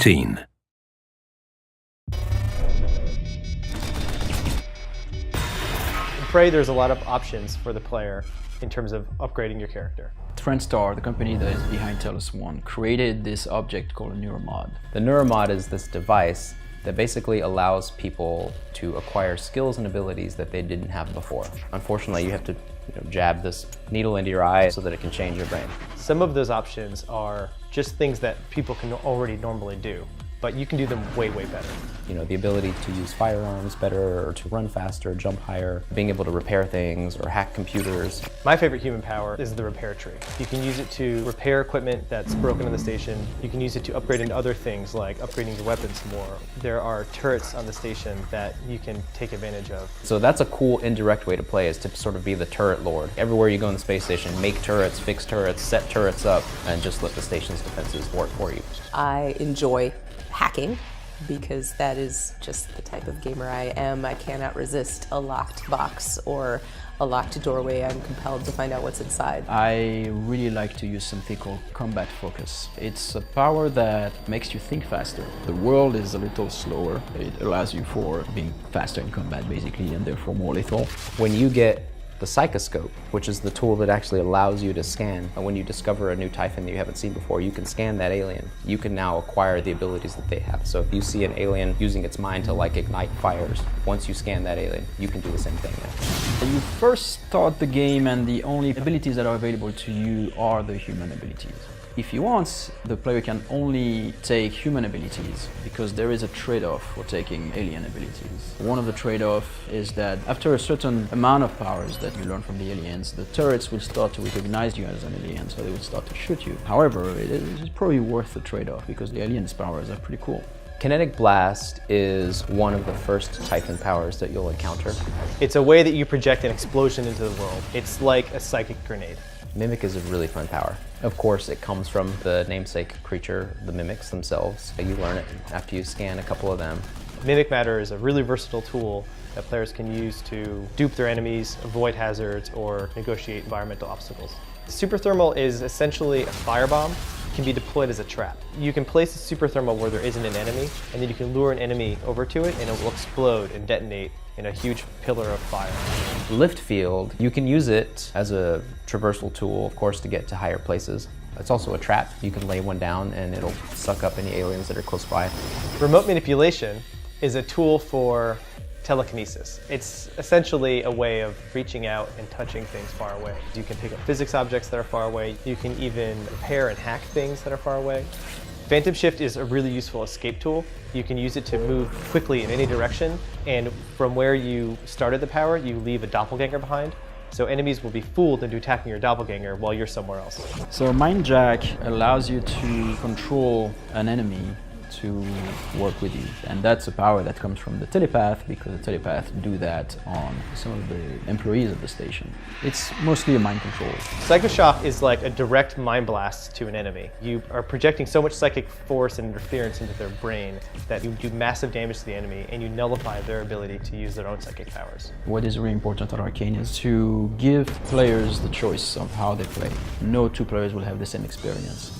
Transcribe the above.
18. In Prey, there's a lot of options for the player in terms of upgrading your character. TrendStar, the company that is behind Talos 1, created this object called a neuromod. The neuromod is this device that basically allows people to acquire skills and abilities that they didn't have before. Unfortunately, you have to jab this needle into your eye so that it can change your brain. Some of those options are just things that people can already normally do, but you can do them way, way better. The ability to use firearms better, or to run faster, jump higher, being able to repair things or hack computers. My favorite human power is the repair tree. You can use it to repair equipment that's broken in the station. You can use it to upgrade into other things like upgrading your weapons more. There are turrets on the station that you can take advantage of. So that's a cool indirect way to play, is to sort of be the turret lord. Everywhere you go in the space station, make turrets, fix turrets, set turrets up, and just let the station's defenses work for you. I enjoy hacking because that is just the type of gamer I am. I cannot resist a locked box or a locked doorway. I'm compelled to find out what's inside. I really like to use something called combat focus. It's a power that makes you think faster. The world is a little slower. It allows you for being faster in combat basically, and therefore more lethal. When you get the psychoscope, which is the tool that actually allows you to scan. When you discover a new Typhon that you haven't seen before, you can scan that alien. You can now acquire the abilities that they have. So if you see an alien using its mind to ignite fires, once you scan that alien, you can do the same thing now. You first start the game and the only abilities that are available to you are the human abilities. If you want, the player can only take human abilities because there is a trade-off for taking alien abilities. One of the trade-offs is that after a certain amount of powers that you learn from the aliens, the turrets will start to recognize you as an alien, so they will start to shoot you. However, it is probably worth the trade-off because the aliens' powers are pretty cool. Kinetic Blast is one of the first Typhon powers that you'll encounter. It's a way that you project an explosion into the world. It's like a psychic grenade. Mimic is a really fun power. Of course, it comes from the namesake creature, the mimics themselves. You learn it after you scan a couple of them. Mimic Matter is a really versatile tool that players can use to dupe their enemies, avoid hazards, or negotiate environmental obstacles. Super Thermal is essentially a firebomb. It can be deployed as a trap. You can place a super thermal where there isn't an enemy, and then you can lure an enemy over to it, and it will explode and detonate in a huge pillar of fire. Lift Field, you can use it as a traversal tool, of course, to get to higher places. It's also a trap. You can lay one down and it'll suck up any aliens that are close by. Remote Manipulation is a tool for telekinesis. It's essentially a way of reaching out and touching things far away. You can pick up physics objects that are far away. You can even repair and hack things that are far away. Phantom Shift is a really useful escape tool. You can use it to move quickly in any direction, and from where you started the power, you leave a doppelganger behind. So enemies will be fooled into attacking your doppelganger while you're somewhere else. So Mind Jack allows you to control an enemy to work with you, and that's a power that comes from the telepath because the telepath do that on some of the employees of the station. It's mostly a mind control. Psychoshock is like a direct mind blast to an enemy. You are projecting so much psychic force and interference into their brain that you do massive damage to the enemy and you nullify their ability to use their own psychic powers. What is really important at Arcane is to give players the choice of how they play. No two players will have the same experience.